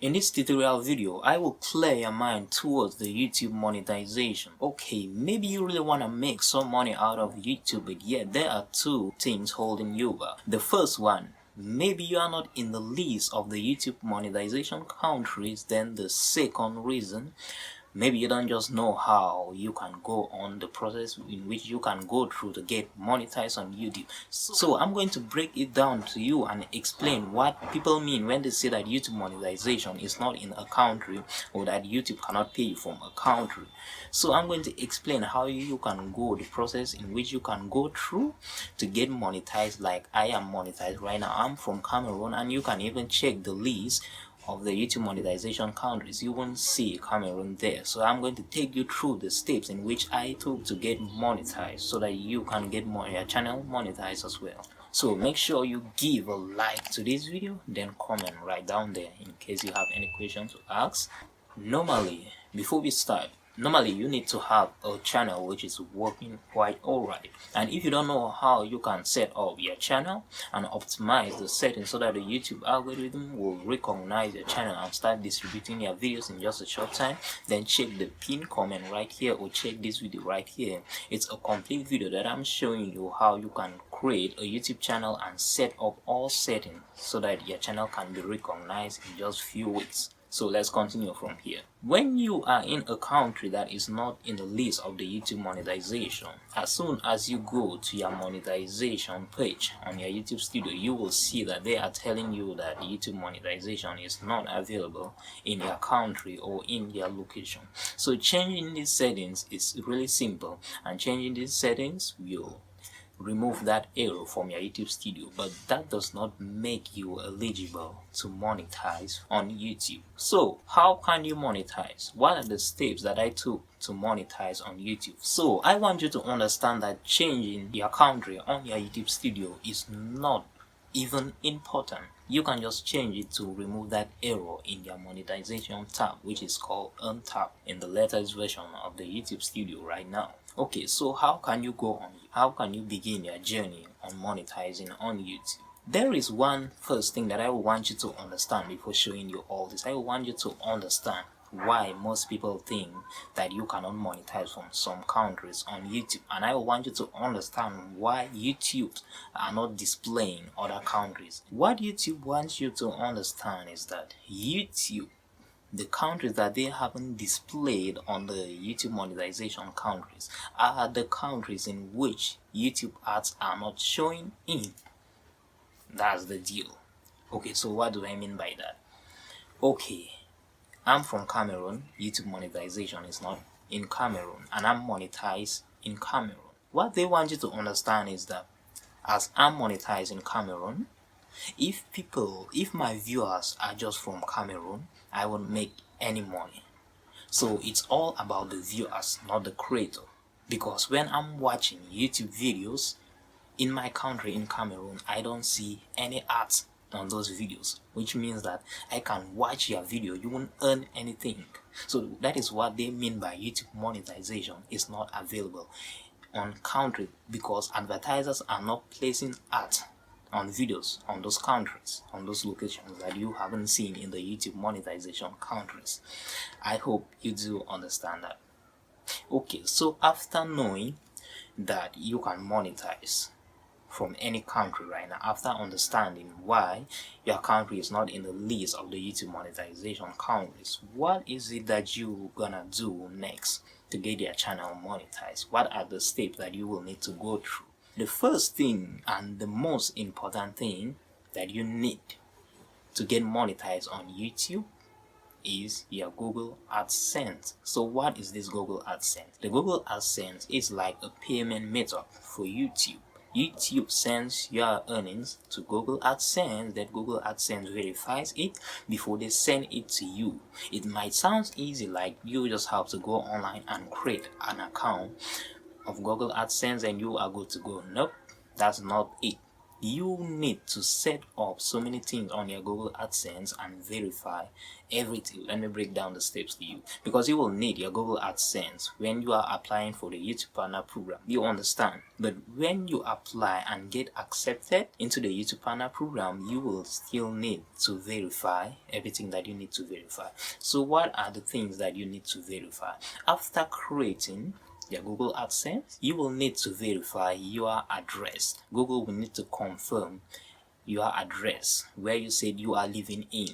In this tutorial video, I will clear your mind towards the YouTube monetization. Okay, maybe you really want to make some money out of YouTube, but yet there are two things holding you back. The first one, maybe you are not in the list of the YouTube monetization countries. Then the second reason, maybe you don't just know how you can go on the process in which you can go through to get monetized on YouTube. So I'm going to break it down to you and explain what people mean when they say that YouTube monetization is not in a country, or that YouTube cannot pay you from a country. So I'm going to explain how you can go the process in which you can go through to get monetized. Like I am monetized right now. I'm from Cameroon, and you can even check the list of the YouTube monetization countries. You won't see Cameroon there. So I'm going to take you through the steps in which I took to get monetized, so that you can get your channel monetized as well. So make sure you give a like to this video, then comment right down there in case you have any questions to ask. Before we start, normally you need to have a channel which is working quite alright. And if you don't know how you can set up your channel and optimize the settings so that the YouTube algorithm will recognize your channel and start distributing your videos in just a short time, then check the pinned comment right here, or check this video right here. It's a complete video that I'm showing you how you can create a YouTube channel and set up all settings so that your channel can be recognized in just few weeks. So let's continue from here. When you are in a country that is not in the list of the YouTube monetization, as soon as you go to your monetization page on your YouTube studio, you will see that they are telling you that YouTube monetization is not available in your country or in your location. So changing these settings is really simple, and changing these settings will remove that error from your YouTube studio, but that does not make you eligible to monetize on YouTube. So how can you monetize? What are the steps that I took to monetize on YouTube? So I want you to understand that changing your country on your YouTube studio is not even important. You can just change it to remove that error in your monetization tab, which is called untap in the latest version of the YouTube studio right now. Okay, so how can you go on? How can you begin your journey on monetizing on YouTube? There is one first thing that I want you to understand before showing you all this. I want you to understand why most people think that you cannot monetize from some countries on YouTube, and I want you to understand why YouTube are not displaying other countries. What YouTube wants you to understand is that YouTube, the countries that they haven't displayed on the YouTube monetization countries, are the countries in which YouTube ads are not showing in. That's the deal. Okay, so what do I mean by that? Okay, I'm from Cameroon. YouTube monetization is not in Cameroon, and I'm monetized in Cameroon. What they want you to understand is that as I'm monetized in Cameroon, if my viewers are just from Cameroon, I won't make any money. So it's all about the viewers, not the creator. Because when I'm watching YouTube videos in my country, in Cameroon, I don't see any ads on those videos, which means that I can watch your video, you won't earn anything. So that is what they mean by YouTube monetization is not available on country, because advertisers are not placing ads on videos on those countries, on those locations that you haven't seen in the YouTube monetization countries. I hope you do understand that. Okay, so after knowing that you can monetize from any country right now, after understanding why your country is not in the list of the YouTube monetization countries, what is it that you're gonna do next to get your channel monetized? What are the steps that you will need to go through? The first thing and the most important thing that you need to get monetized on YouTube is your Google AdSense. So what is this Google AdSense? The Google AdSense is like a payment method for YouTube. YouTube sends your earnings to Google AdSense, that Google AdSense verifies it before they send it to you. It might sound easy, like you just have to go online and create an account of Google AdSense and you are good to go. Nope, that's not it. you need to set up so many things on your Google AdSense and verify everything. Let me break down the steps to you, because you will need your Google AdSense when you are applying for the YouTube Partner Program. You understand? But when you apply and get accepted into the YouTube Partner Program, you will still need to verify everything that you need to verify. So what are the things that you need to verify? After creating your Google AdSense, you will need to verify your address. Google will need to confirm your address where you said you are living in,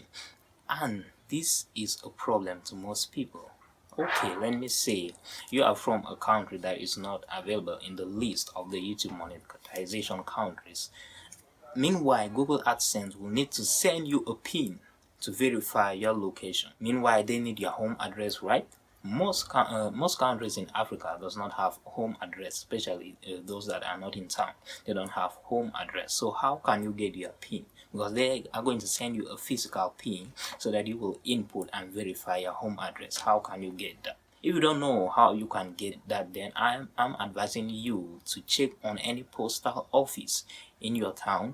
and this is a problem to most people. Okay, let me say you are from a country that is not available in the list of the YouTube monetization countries. Meanwhile, Google AdSense will need to send you a PIN to verify your location. Meanwhile, they need your home address, right? Most countries in Africa does not have home address, especially those that are not in town. They don't have home address. So how can you get your PIN? Because they are going to send you a physical PIN so that you will input and verify your home address. How can you get that? If you don't know how you can get that, then I'm advising you to check on any postal office in your town.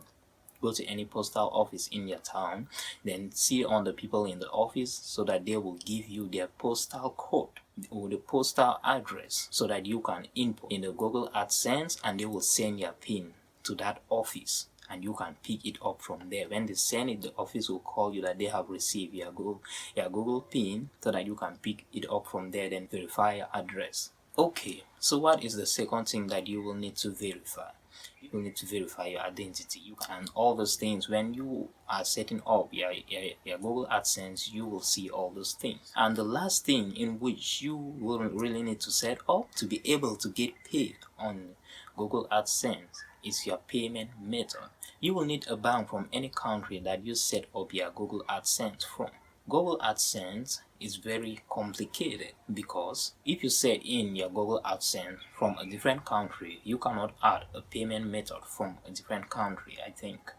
Go to any postal office in your town, then see on the people in the office so that they will give you their postal code or the postal address so that you can input in the Google AdSense, and they will send your PIN to that office and you can pick it up from there. When they send it, the office will call you that they have received your Google PIN so that you can pick it up from there, then verify your address. Okay, so what is the second thing that you will need to verify? You will need to verify your identity. You can, all those things when you are setting up your Google AdSense, you will see all those things. And the last thing in which you will really need to set up to be able to get paid on Google AdSense is your payment method. You will need a bank from any country that you set up your Google AdSense from. Google AdSense is very complicated because if you set in your Google AdSense from a different country, you cannot add a payment method from a different country, I think.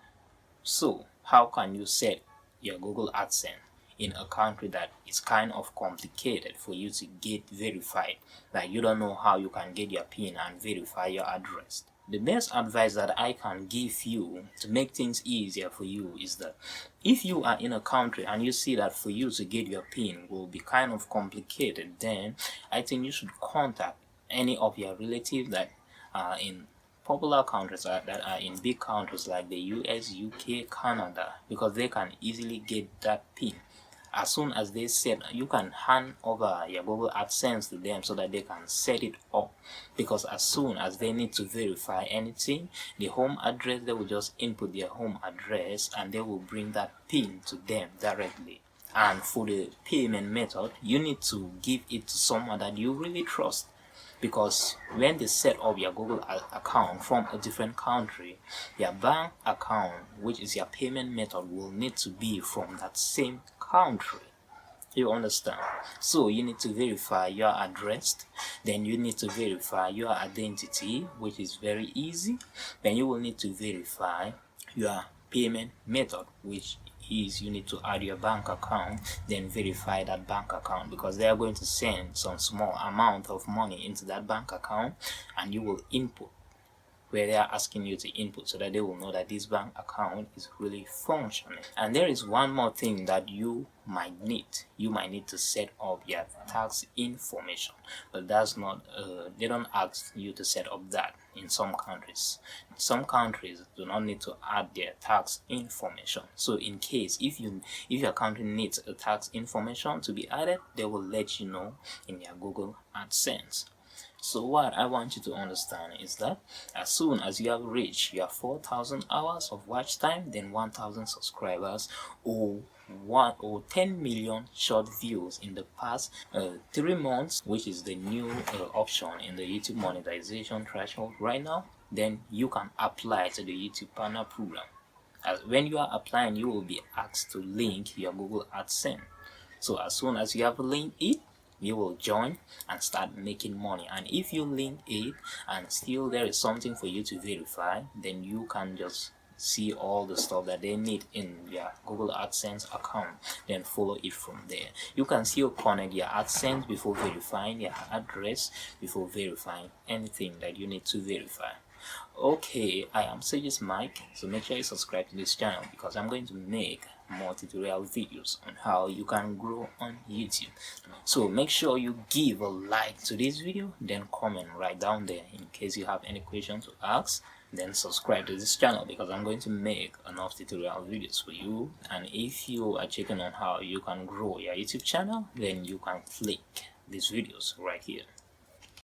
So how can you set your Google AdSense in a country that is kind of complicated for you to get verified? Like you don't know how you can get your PIN and verify your address. The best advice that I can give you to make things easier for you is that if you are in a country and you see that for you to get your PIN will be kind of complicated, then I think you should contact any of your relatives that are in popular countries that are in big countries like the US, UK, Canada, because they can easily get that PIN. As soon as they set, you can hand over your Google AdSense to them so that they can set it up, because as soon as they need to verify anything, the home address, they will just input their home address and they will bring that PIN to them directly. And for the payment method, you need to give it to someone that you really trust, because when they set up your Google account from a different country, your bank account, which is your payment method, will need to be from that same country. You understand? So you need to verify your address, then you need to verify your identity, which is very easy. Then you will need to verify your payment method, which is you need to add your bank account, then verify that bank account, because they are going to send some small amount of money into that bank account, and you will input where they are asking you to input so that they will know that this bank account is really functioning. And there is one more thing that you might need. You might need to set up your tax information, but that's not they don't ask you to set up that in some countries. Some countries do not need to add their tax information. So in case if your country needs a tax information to be added, they will let you know in your Google AdSense. So what I want you to understand is that as soon as you have reached your 4,000 hours of watch time, then 1,000 subscribers, or 10 million short views in the past 3 months, which is the new option in the YouTube monetization threshold right now, then you can apply to the YouTube Partner Program. When you are applying, you will be asked to link your Google AdSense. So as soon as you have linked it, you will join and start making money. And if you link it and still there is something for you to verify, then you can just see all the stuff that they need in your Google AdSense account, then follow it from there. You can still connect your AdSense before verifying your address, before verifying anything that you need to verify. Okay, I am Sage's Mike, so make sure you subscribe to this channel because I'm going to make more tutorial videos on how you can grow on YouTube. So make sure you give a like to this video, then comment right down there in case you have any questions to ask. Then subscribe to this channel because I'm going to make enough tutorial videos for you. And if you are checking on how you can grow your YouTube channel, then you can click these videos right here.